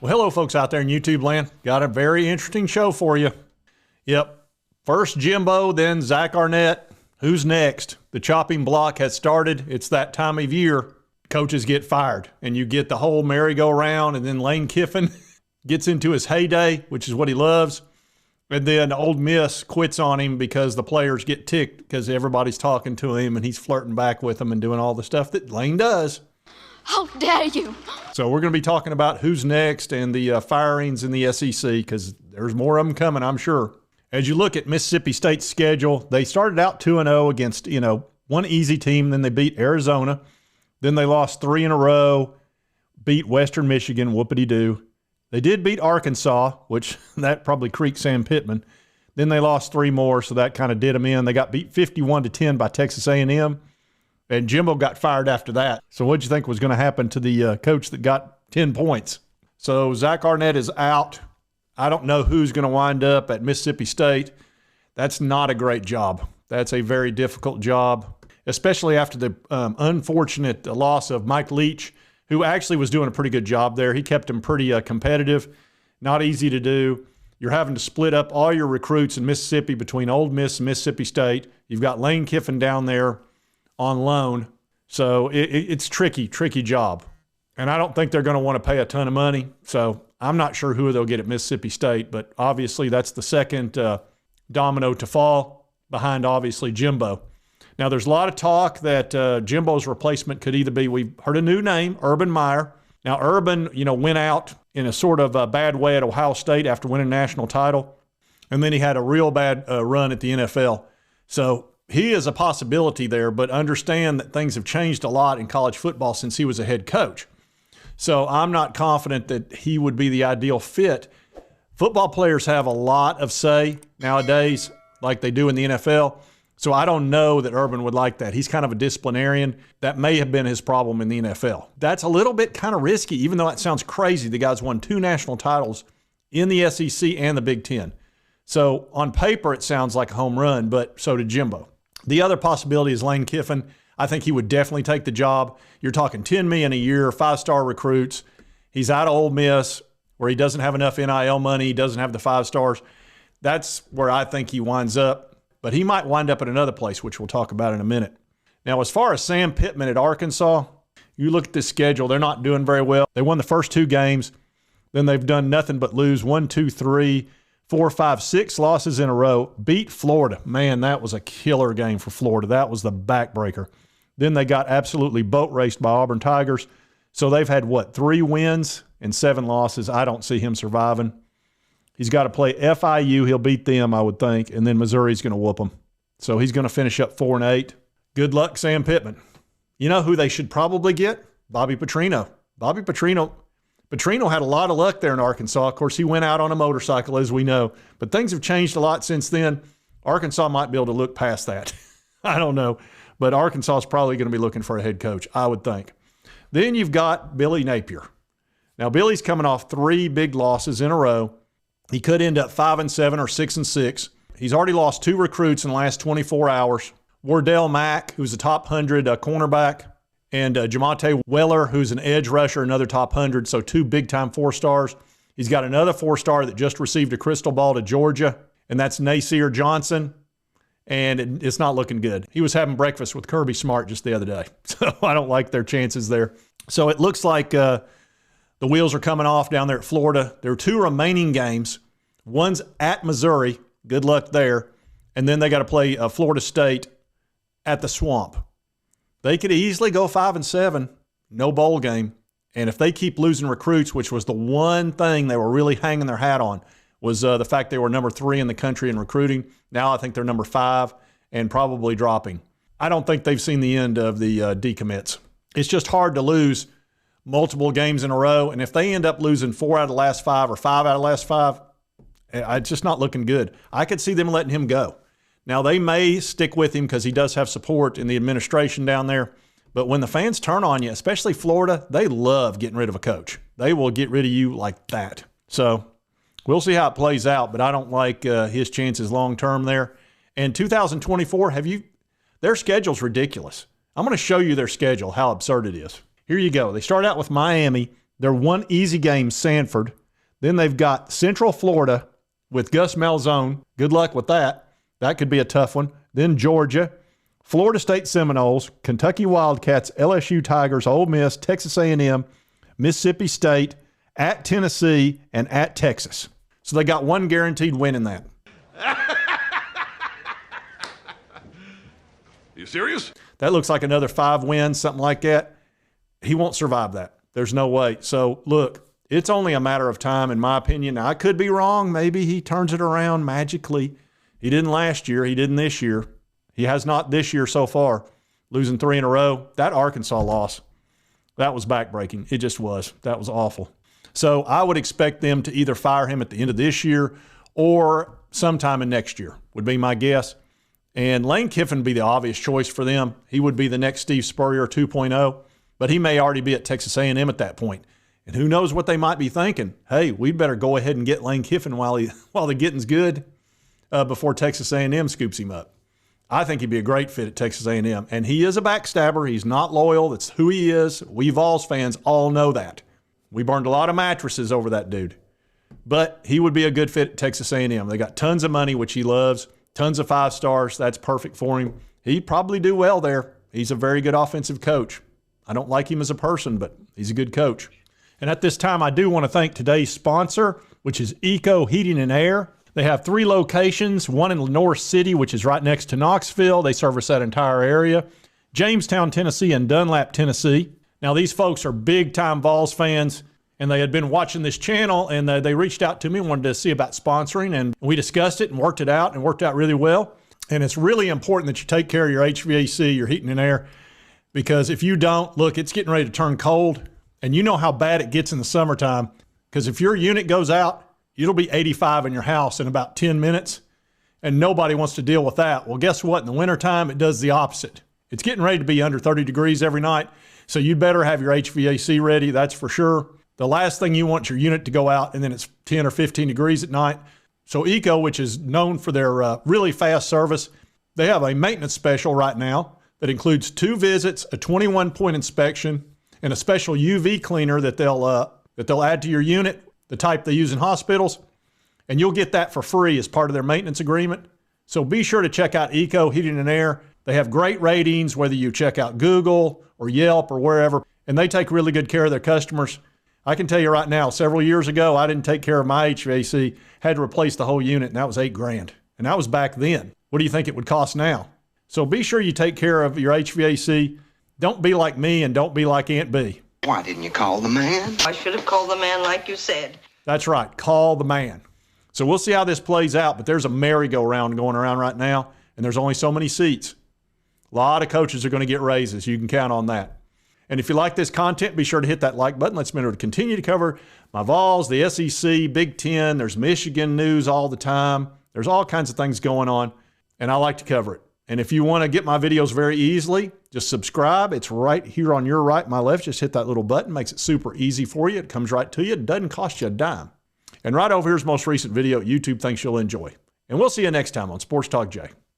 Well, hello, folks out there in YouTube land. Got a very interesting show for you. Yep. First Jimbo, then Zach Arnett. Who's next? The chopping block has started. It's that time of year. Coaches get fired, and you get the whole merry-go-round, and then Lane Kiffin gets into his heyday, which is what he loves. And then Ole Miss quits on him because the players get ticked because everybody's talking to him, and he's flirting back with them and doing all the stuff that Lane does. How dare you! So we're going to be talking about who's next and the firings in the SEC because there's more of them coming, I'm sure. As you look at Mississippi State's schedule, they started out 2-0 against, one easy team. Then they beat Arizona. Then they lost 3 in a row, beat Western Michigan, whoopity-doo. They did beat Arkansas, which that probably creaked Sam Pittman. Then they lost 3 more, so that kind of did them in. They got beat 51-10 by Texas A&M. And Jimbo got fired after that. So what'd you think was going to happen to the coach that got 10 points? So Zach Arnett is out. I don't know who's going to wind up at Mississippi State. That's not a great job. That's a very difficult job, especially after the unfortunate loss of Mike Leach, who actually was doing a pretty good job there. He kept him pretty competitive. Not easy to do. You're having to split up all your recruits in Mississippi between Ole Miss and Mississippi State. You've got Lane Kiffin down there on loan. So it's tricky job. And I don't think they're going to want to pay a ton of money. So I'm not sure who they'll get at Mississippi State, but obviously that's the second domino to fall behind, obviously, Jimbo. Now, there's a lot of talk that Jimbo's replacement could either be, we've heard a new name, Urban Meyer. Now, Urban, went out in a sort of a bad way at Ohio State after winning a national title. And then he had a real bad run at the NFL. So he is a possibility there, but understand that things have changed a lot in college football since he was a head coach. So I'm not confident that he would be the ideal fit. Football players have a lot of say nowadays, like they do in the NFL. So I don't know that Urban would like that. He's kind of a disciplinarian. That may have been his problem in the NFL. That's a little bit kind of risky, even though it sounds crazy. The guy's won 2 national titles in the SEC and the Big Ten. So on paper, it sounds like a home run, but so did Jimbo. The other possibility is Lane Kiffin. I think he would definitely take the job. You're talking $10 million a year, 5-star recruits. He's out of Ole Miss where he doesn't have enough NIL money. He doesn't have the 5 stars. That's where I think he winds up. But he might wind up at another place, which we'll talk about in a minute. Now, as far as Sam Pittman at Arkansas, you look at this schedule, they're not doing very well. They won the first 2 games. Then they've done nothing but lose 1, 2, 3, 4, 5, 6 losses in a row. Beat Florida. Man, that was a killer game for Florida. That was the backbreaker. Then they got absolutely boat raced by Auburn Tigers. So they've had, 3 wins and 7 losses. I don't see him surviving. He's got to play FIU. He'll beat them, I would think, and then Missouri's going to whoop them. So he's going to finish up 4-8. Good luck, Sam Pittman. You know who they should probably get? Bobby Petrino. Bobby Petrino had a lot of luck there in Arkansas. Of course, he went out on a motorcycle, as we know. But things have changed a lot since then. Arkansas might be able to look past that. I don't know. But Arkansas is probably going to be looking for a head coach, I would think. Then you've got Billy Napier. Now, Billy's coming off 3 big losses in a row. He could end up 5-7 or 6-6. He's already lost 2 recruits in the last 24 hours. Wardell Mack, who's a top 100 cornerback, and Jamonte Weller, who's an edge rusher, another top 100, so 2 big-time 4-stars. He's got another 4-star that just received a crystal ball to Georgia, and that's Nasir Johnson, and it's not looking good. He was having breakfast with Kirby Smart just the other day, so I don't like their chances there. So it looks like the wheels are coming off down there at Florida. There are 2 remaining games. One's at Missouri. Good luck there. And then they got to play Florida State at the Swamp. They could easily go 5-7, no bowl game. And if they keep losing recruits, which was the one thing they were really hanging their hat on, was the fact they were number 3 in the country in recruiting. Now I think they're number 5 and probably dropping. I don't think they've seen the end of the decommits. It's just hard to lose multiple games in a row. And if they end up losing 4 out of the last 5 or 5 out of the last 5, it's just not looking good. I could see them letting him go. Now, they may stick with him because he does have support in the administration down there. But when the fans turn on you, especially Florida, they love getting rid of a coach. They will get rid of you like that. So we'll see how it plays out, but I don't like his chances long-term there. And 2024, their schedule's ridiculous. I'm going to show you their schedule, how absurd it is. Here you go. They start out with Miami, Their one easy game, Sanford. Then they've got Central Florida with Gus Malzahn. Good luck with that. That could be a tough one. Then Georgia, Florida State Seminoles, Kentucky Wildcats, LSU Tigers, Ole Miss, Texas A&M, Mississippi State, at Tennessee, and at Texas. So they got one guaranteed win in that. You serious? That looks like another 5 wins, something like that. He won't survive that. There's no way. So, look, it's only a matter of time, in my opinion. Now, I could be wrong. Maybe he turns it around magically. He didn't last year. He didn't this year. He has not this year so far, losing 3 in a row. That Arkansas loss, that was backbreaking. It just was. That was awful. So I would expect them to either fire him at the end of this year or sometime in next year, would be my guess. And Lane Kiffin would be the obvious choice for them. He would be the next Steve Spurrier 2.0, but he may already be at Texas A&M at that point. And who knows what they might be thinking. Hey, we'd better go ahead and get Lane Kiffin while the getting's good before Texas A&M scoops him up. I think he'd be a great fit at Texas A&M. And he is a backstabber. He's not loyal. That's who he is. We Vols fans all know that. We burned a lot of mattresses over that dude. But he would be a good fit at Texas A&M. They got tons of money, which he loves, tons of 5 stars. That's perfect for him. He'd probably do well there. He's a very good offensive coach. I don't like him as a person, but he's a good coach. And at this time, I do want to thank today's sponsor, which is Eco Heating and Air. They have 3 locations, one in Lenore City, which is right next to Knoxville. They service that entire area. Jamestown, Tennessee, and Dunlap, Tennessee. Now, these folks are big-time Vols fans, and they had been watching this channel, and they reached out to me and wanted to see about sponsoring, and we discussed it and worked it out really well. And it's really important that you take care of your HVAC, your heating and air, because if you don't, look, it's getting ready to turn cold, and you know how bad it gets in the summertime, because if your unit goes out, it'll be 85 in your house in about 10 minutes, and nobody wants to deal with that. Well, guess what? In the wintertime, it does the opposite. It's getting ready to be under 30 degrees every night, so you better have your HVAC ready, that's for sure. The last thing you want your unit to go out, and then it's 10 or 15 degrees at night. So Eco, which is known for their really fast service, they have a maintenance special right now that includes 2 visits, a 21-point inspection, and a special UV cleaner that they'll add to your unit, the type they use in hospitals, and you'll get that for free as part of their maintenance agreement. So be sure to check out Eco Heating and Air. They have great ratings, whether you check out Google or Yelp or wherever, and they take really good care of their customers. I can tell you right now, several years ago, I didn't take care of my HVAC, had to replace the whole unit, and that was $8,000. And that was back then. What do you think it would cost now? So be sure you take care of your HVAC. Don't be like me and don't be like Aunt B. Why didn't you call the man? I should have called the man like you said. That's right. Call the man. So we'll see how this plays out, but there's a merry-go-round going around right now, and there's only so many seats. A lot of coaches are going to get raises. You can count on that. And if you like this content, be sure to hit that like button. Let's continue to cover my Vols, the SEC, Big Ten. There's Michigan news all the time. There's all kinds of things going on, and I like to cover it. And if you want to get my videos very easily, just subscribe. It's right here on your right, my left. Just hit that little button. Makes it super easy for you. It comes right to you. It doesn't cost you a dime. And right over here's most recent video YouTube thinks you'll enjoy. And we'll see you next time on Sports Talk Jay.